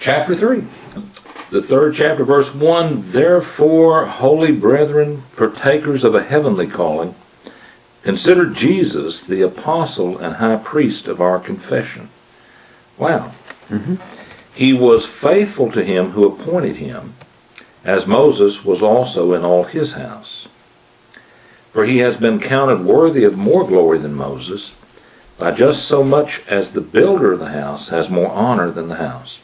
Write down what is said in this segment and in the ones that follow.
Chapter 3. The third chapter, verse 1, Therefore, holy brethren, partakers of a heavenly calling, consider Jesus the apostle and high priest of our confession. Wow. He was faithful to him who appointed him, as Moses was also in all his house. For he has been counted worthy of more glory than Moses, by just so much as the builder of the house has more honor than the house.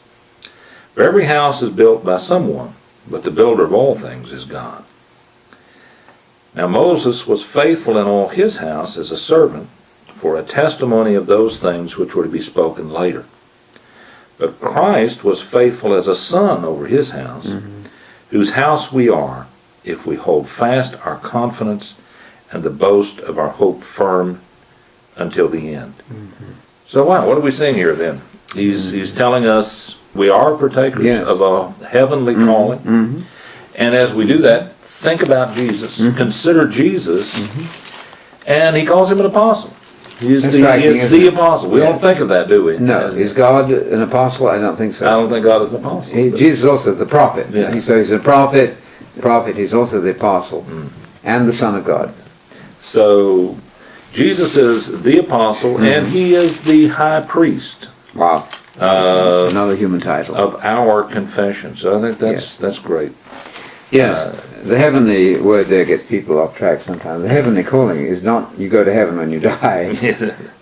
For every house is built by someone, but the builder of all things is God. Now Moses was faithful in all his house as a servant, for a testimony of those things which were to be spoken later. But Christ was faithful as a son over his house, whose house we are, if we hold fast our confidence and the boast of our hope firm until the end. So wow, what are we seeing here then? He's telling us we are partakers of a heavenly calling. And as we do that, think about Jesus, consider Jesus, and he calls him an apostle. He is the apostle. We don't think of that, do we? No. Is God an apostle? I don't think so. I don't think God is an apostle. Jesus is also the prophet. Yeah. So he's a prophet. He's also the apostle and the Son of God. So Jesus is the apostle, and he is the high priest. Wow. Another human title. Of our confession. So I think that's great. Yes. The heavenly word there gets people off track sometimes. The heavenly calling is not you go to heaven when you die.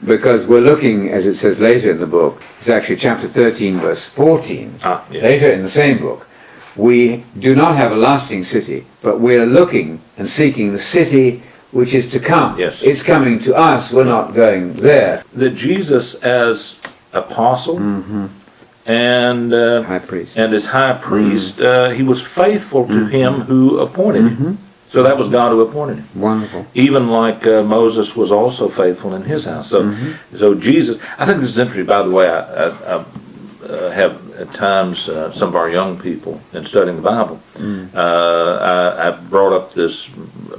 Because we're looking, as it says later in the book, it's actually chapter 13, verse 14. Later in the same book, we do not have a lasting city, but we're looking and seeking the city which is to come. Yes. It's coming to us. We're not going there. That Jesus as apostle and high priest. And as high priest, he was faithful to him who appointed him. So that was God who appointed him. Wonderful. Even like Moses was also faithful in his house. So Jesus, I think this is interesting. By the way, I have at times some of our young people in studying the Bible. I brought up this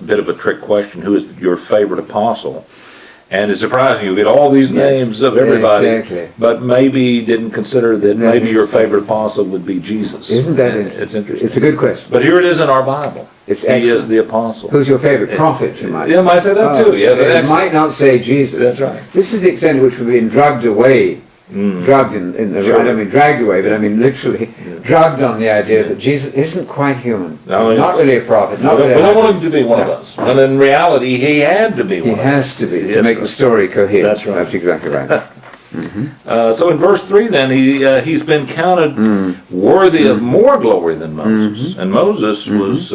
bit of a trick question: who is your favorite apostle? And it's surprising you get all these names of everybody, but maybe didn't consider that maybe your favorite apostle would be Jesus. Isn't that interesting? It's interesting. It's a good question. But here it is in our Bible. He is the apostle. Who's your favorite prophet, you might say? Yeah, I might say that too. Yes, it might not say Jesus. That's right. This is the extent to which we've been drugged away. Drugged in the I don't mean dragged away, but I mean literally drugged on the idea that Jesus isn't quite human. No, not really a prophet. Not really. We don't want him to be one of us. And in reality, he had to be one of us. He has to be to make the story coherent. That's right. That's exactly right. So in verse 3 then, he's been counted worthy of more glory than Moses. And Moses was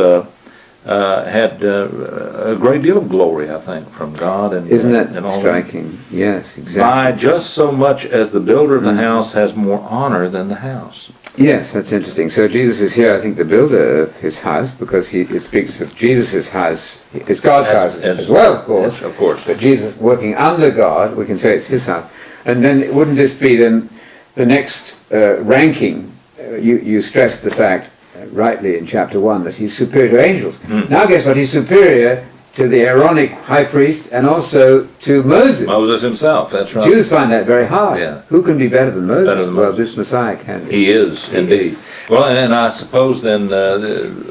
had a great deal of glory, I think, from God. And isn't that and all striking? Yes, exactly. By just so much as the builder of the house has more honor than the house. Yes, that's interesting. So Jesus is here, I think, the builder of his house, because it speaks of Jesus' house. It's God's house as well, of course. Yes, of course. But Jesus working under God, we can say it's his house. And then wouldn't this be then the next ranking? You stressed the fact, rightly in chapter 1, that he's superior to angels. Now guess what? He's superior to the Aaronic high priest and also to Moses. Moses himself, that's right. Jews find that very hard. Yeah. Who can be better than Moses? Better than Moses. Well, this Messiah can be. He is, indeed. Well, and I suppose then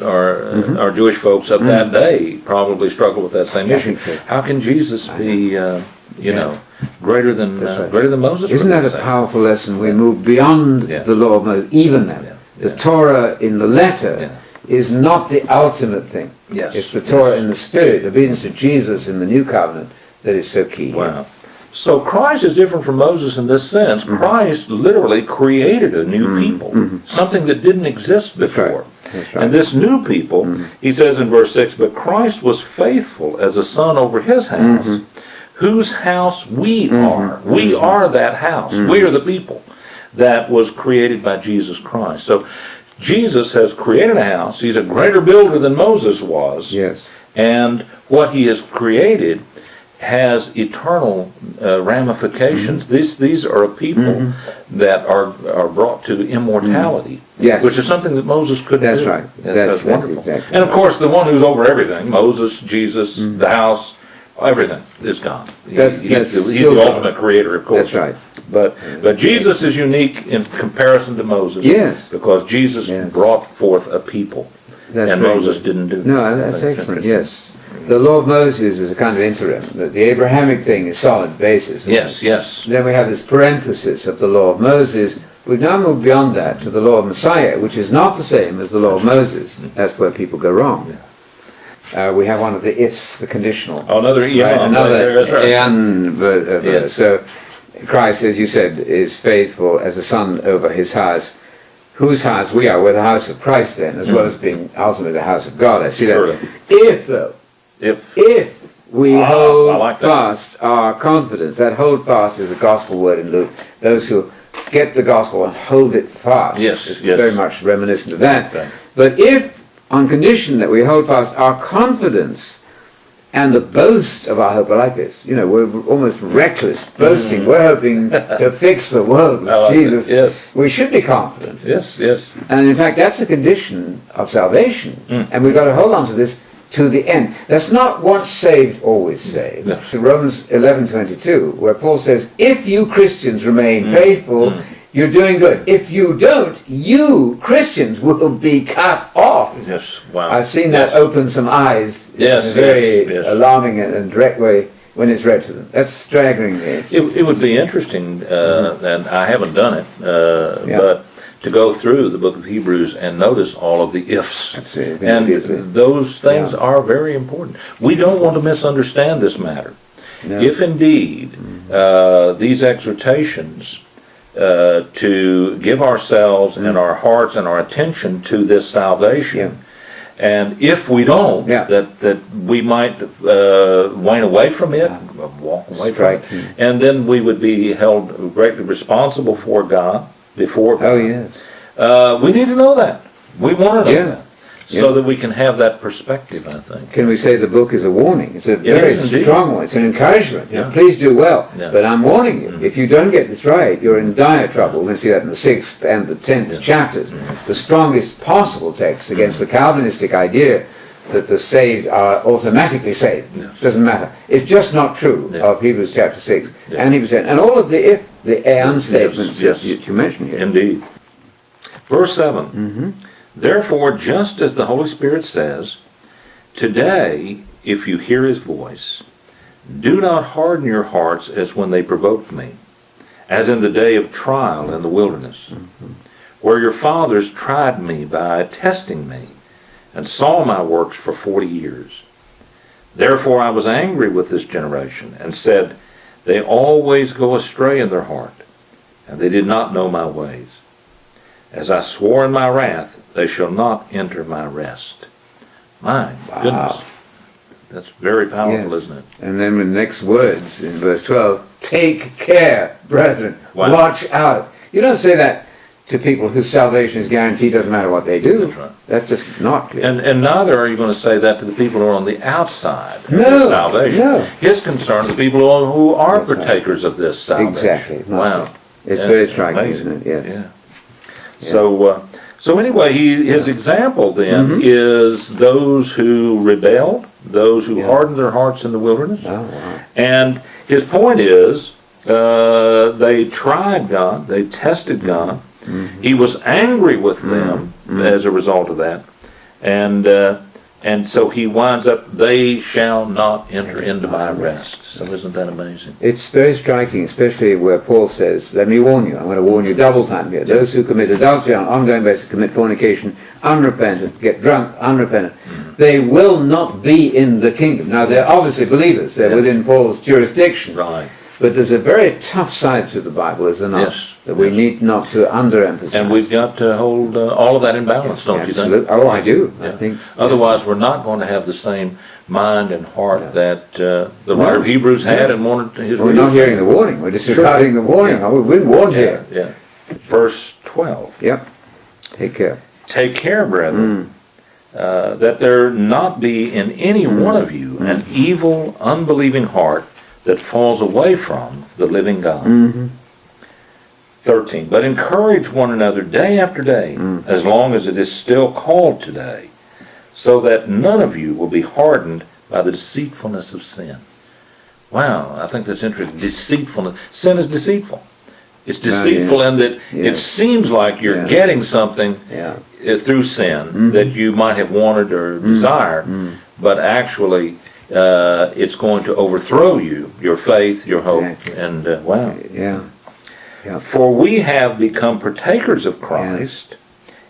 our Jewish folks of that day probably struggle with that same issue. So. How can Jesus be, greater than Moses? Isn't that a powerful lesson? We move beyond the law of Moses, even that. The Torah in the letter is not the ultimate thing. Yes. It's the Torah in the spirit, obedience to Jesus in the new covenant, that is so key. Wow. So Christ is different from Moses in this sense. Christ literally created a new people, something that didn't exist before. That's right. And this new people, he says in verse 6, but Christ was faithful as a son over his house, whose house we are. We are that house. We are the people that was created by Jesus Christ. So Jesus has created a house. He's a greater builder than Moses was. Yes. And what he has created has eternal ramifications. These are a people that are brought to immortality, which is something that Moses couldn't do. That's right. That's wonderful. Exactly and of course, the one who's over everything, Moses, Jesus, the house, Everything is gone. That's He's the still ultimate creator, of course. That's right. But Jesus is unique in comparison to Moses. Yes. Because Jesus brought forth a people. That's and very Moses good. didn't do that. No, that's excellent, yes. The law of Moses is a kind of interim. The Abrahamic thing is solid basis. Yes, yes. Then we have this parenthesis of the law of Moses. We've now moved beyond that to the law of Messiah, which is not the same as the law of Moses. That's where people go wrong. We have one of the ifs, the conditional. Oh, another eon. Right, another That's right. eon. Yes. So Christ, as you said, is faithful as a son over his house. Whose house we are? We're the house of Christ then, as well as being ultimately the house of God. I see that. If though, if we hold like fast our confidence, that hold fast is a gospel word in Luke. Those who get the gospel and hold it fast. Yes, it's yes. very much reminiscent of that. Right. But if, on condition that we hold fast our confidence and the boast of our hope, I like this. You know, we're almost reckless boasting. We're hoping to fix the world with Jesus. Yes. We should be confident. Yes, yes. And in fact, that's a condition of salvation. And we've got to hold on to this to the end. That's not once saved, always saved. No. Romans 11:22, where Paul says, if you Christians remain faithful, you're doing good. If you don't, you Christians will be cut off. Yes, wow. I've seen that open some eyes in a Yes, very yes. alarming and direct way when it's read to them. That's staggering. It would be interesting, and I haven't done it, but to go through the book of Hebrews and notice all of the ifs. That's it. And those things are very important. We don't want to misunderstand this matter. No. If indeed these exhortations to give ourselves and our hearts and our attention to this salvation, and if we don't, that we might wane away from it, walk away from it, and then we would be held greatly responsible for God, before God. Oh, yes. We need to know that. We want to know that. So that we can have that perspective, I think. Can we say the book is a warning? It's a very strong one. It's an encouragement. Yeah. Please do well. Yeah. But I'm warning you, if you don't get this right, you're in dire trouble. We're going to see that in the 6th and the 10th chapters. The strongest possible text against the Calvinistic idea that the saved are automatically saved. Doesn't matter. It's just not true of Hebrews chapter 6 and Hebrews 10. And all of the if, the and statements that you mentioned here. Indeed. Verse 7. Therefore, just as the Holy Spirit says, today, if you hear his voice, do not harden your hearts as when they provoked me, as in the day of trial in the wilderness, where your fathers tried me by testing me, and saw my works for 40 years. Therefore I was angry with this generation, and said, they always go astray in their heart, and they did not know my ways. As I swore in my wrath, they shall not enter my rest. My goodness. That's very powerful, isn't it? And then the next words in verse 12, take care, brethren. Wow. Watch out. You don't say that to people whose salvation is guaranteed, doesn't matter what they do. That's right. That's just not clear. And neither are you going to say that to the people who are on the outside of No, this salvation. no. His concern is the people who are partakers of this salvation. Exactly. Wow. It's very striking, amazing. isn't it? Yes. Yeah. So anyway, his example then is those who rebelled, those who hardened their hearts in the wilderness. Oh, wow. And his point is, they tried God, they tested God. He was angry with them as a result of that. And so he winds up, they shall not enter into my rest. So isn't that amazing? It's very striking, especially where Paul says, let me warn you, I'm going to warn you double time here. Those who commit adultery on an ongoing basis, commit fornication, unrepentant, get drunk, unrepentant, they will not be in the kingdom. Now, they're obviously believers. They're within Paul's jurisdiction. Right. But there's a very tough side to the Bible, is there not? Yes. That we need not to underemphasize. And we've got to hold all of that in balance, don't you think? Oh, I do. Yeah. I think. Otherwise, we're not going to have the same mind and heart that the writer of Hebrews had and wanted his We're readers not hearing the warning. We're disregarding the warning. Yeah. We've been warned Yeah, here. yeah. Verse 12. Yep. Take care. Take care, brethren, that there not be in any one of you an evil, unbelieving heart that falls away from the living God. 13. But encourage one another day after day, as long as it is still called today, so that none of you will be hardened by the deceitfulness of sin. Wow, I think that's interesting. Deceitfulness. Sin is deceitful. It's deceitful in that it seems like you're getting something through sin that you might have wanted or desired, but actually it's going to overthrow you, your faith, your hope, and wow. For we have become partakers of Christ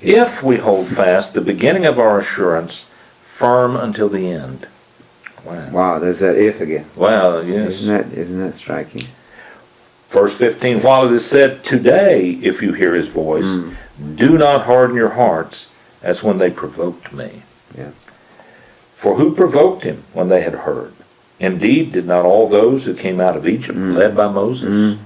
if we hold fast the beginning of our assurance firm until the end. Wow, there's that if again. Wow, yes. Isn't that striking? Verse 15, while it is said, today, if you hear his voice, do not harden your hearts as when they provoked me. For who provoked him when they had heard? Indeed, did not all those who came out of Egypt led by Moses?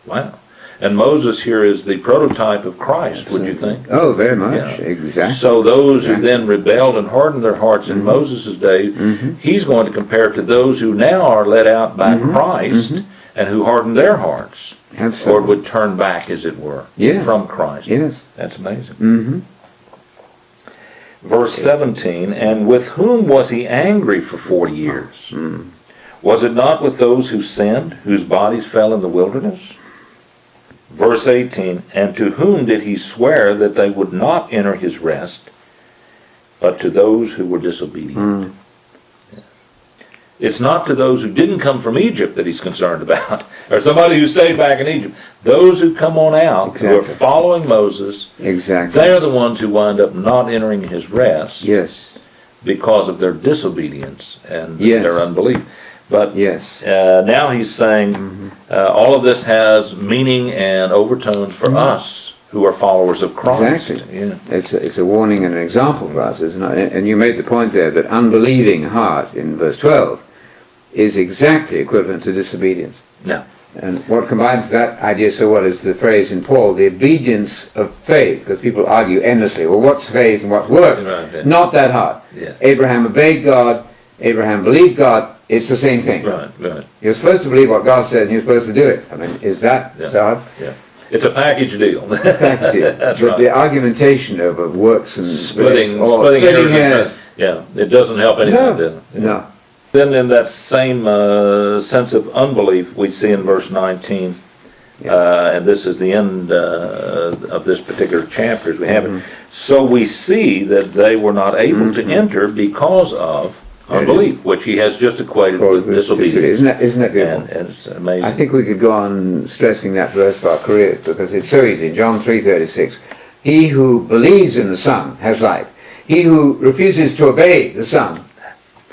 Wow. And Moses here is the prototype of Christ, would you think? Oh, very much. Exactly. So those who then rebelled and hardened their hearts in Moses' day, he's going to compare it to those who now are led out by Christ and who hardened their hearts. Absolutely. Or would turn back, as it were, from Christ. Yes. That's amazing. Verse 17, and with whom was he angry for 40 years? Was it not with those who sinned, whose bodies fell in the wilderness? Verse 18, and to whom did he swear that they would not enter his rest, but to those who were disobedient? It's not to those who didn't come from Egypt that he's concerned about, or somebody who stayed back in Egypt. Those who come on out, who are following Moses, they're the ones who wind up not entering his rest because of their disobedience and their unbelief. But now he's saying all of this has meaning and overtones for us who are followers of Christ. It's a warning and an example for us, isn't it? And you made the point there that unbelieving heart in verse 12 is exactly equivalent to disobedience. And what combines that idea so well is the phrase in Paul, the obedience of faith, because people argue endlessly, well, what's faith and what's works? Not that hard. Abraham obeyed God, Abraham believed God, it's the same thing. You're supposed to believe what God says and you're supposed to do it. I mean, is that so hard? It's a package deal. But the argumentation of works and splitting hairs. It doesn't help anything, No. Then in that same sense of unbelief, we see in verse 19, and this is the end of this particular chapter as we have it. So we see that they were not able to enter because of unbelief, which he has just equated with disobedience. Isn't that beautiful? And it's amazing. I think we could go on stressing that for the rest of our career because it's so easy. John 3:36, he who believes in the Son has life. He who refuses to obey the Son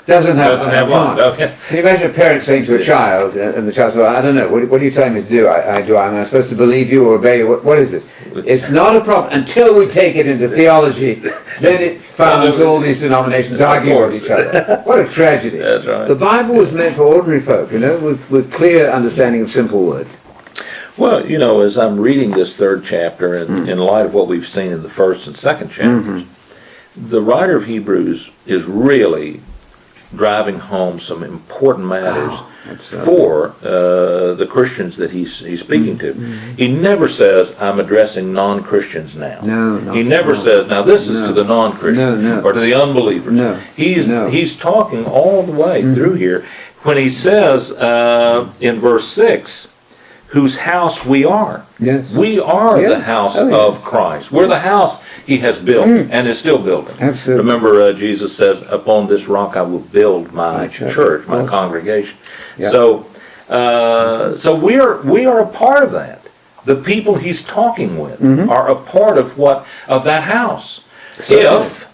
doesn't have life. Can you imagine a parent saying to a child, and the child says, well, I don't know, what are you telling me to do? Am I supposed to believe you or obey you? What is this? It's not a problem until we take it into theology. Then it founds all these denominations arguing with each other. What a tragedy. That's right. The Bible was meant for ordinary folk, with clear understanding of simple words. Well, as I'm reading this third chapter, and in light of what we've seen in the first and second chapters, the writer of Hebrews is really driving home some important matters for the Christians that he's speaking to. He never says, I'm addressing non-Christians now. He never says, now this is to the non-Christians or to the unbelievers. He's talking all the way through here when he says in verse 6, whose house we are. We are the house of Christ. We're the house he has built and is still building. Absolutely. Remember, Jesus says, upon this rock I will build my church, my congregation. So we are a part of that. The people he's talking with are a part of that house. If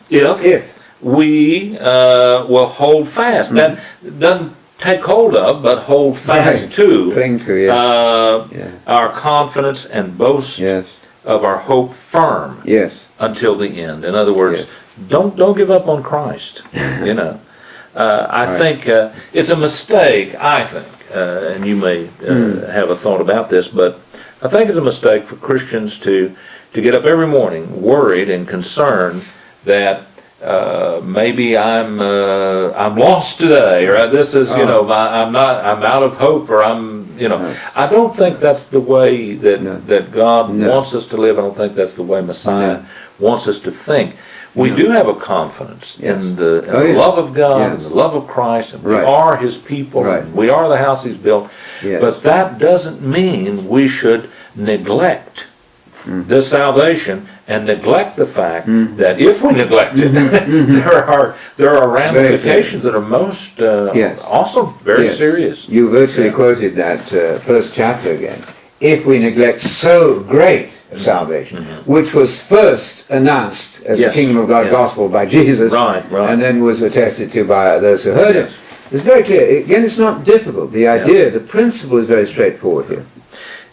we will hold fast. That doesn't take hold of, but hold fast to our confidence and boast of our hope firm until the end. In other words, don't give up on Christ. I think it's a mistake, and you may have a thought about this, but I think it's a mistake for Christians to get up every morning worried and concerned that maybe I'm lost today, or this is I'm out of hope, or I don't think that's the way that God wants us to live. I don't think that's the way Messiah wants us to think. We do have a confidence in the love of God and the love of Christ, and we are His people, and we are the house He's built. Yes. But that doesn't mean we should neglect this salvation and neglect the fact that if we neglect it, there are ramifications that are most also very serious. You virtually quoted that first chapter again. If we neglect so great a salvation, which was first announced as the kingdom of God gospel by Jesus, and then was attested to by those who heard it. It's very clear. Again, it's not difficult. The idea, the principle is very straightforward here.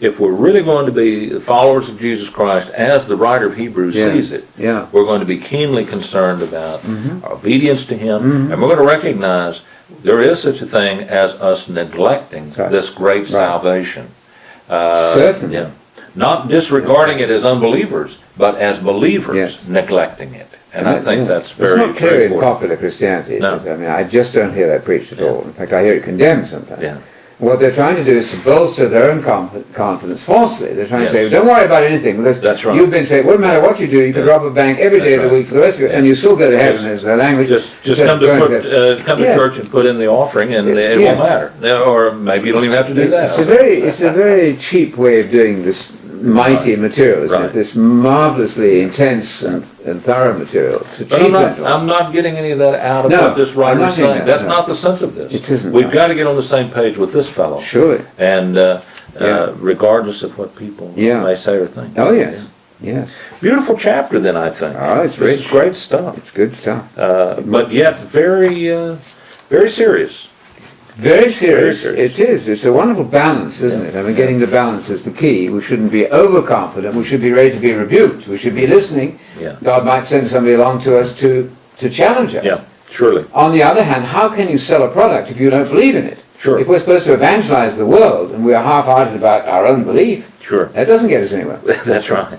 If we're really going to be followers of Jesus Christ, as the writer of Hebrews sees it, we're going to be keenly concerned about our obedience to Him, and we're going to recognize there is such a thing as us neglecting this great salvation. Certainly. Not disregarding it as unbelievers, but as believers neglecting it. And I think that's very important. It's not clear in popular Christianity. No. I mean, I just don't hear that preached at all. In fact, I hear it condemned sometimes. What they're trying to do is to bolster their own confidence falsely. They're trying to say, don't worry about anything, because you've been saying, well, no matter what you do, you could rob a bank every day of the week for the rest of it, and you still go to heaven, as the language. Just come to church and put in the offering, and it won't matter. Or maybe you don't even have to do that. It's a very cheap way of doing this mighty material, isn't it? This marvelously intense and thorough material. I'm not getting any of that out of what this writer is saying. That's not the sense of this. It isn't. We've got to get on the same page with this fellow. Surely. And regardless of what people may say or think. Oh, yes. Yes. Beautiful chapter, then, I think. Oh, it's rich. This is great stuff. It's good stuff. But yet very, very serious. Very serious. It is. It's a wonderful balance, isn't it? I mean, getting the balance is the key. We shouldn't be overconfident. We should be ready to be rebuked. We should be listening. God might send somebody along to us to challenge us. Yeah, surely. On the other hand, how can you sell a product if you don't believe in it? Sure. If we're supposed to evangelize the world and we are half-hearted about our own belief, that doesn't get us anywhere. That's right.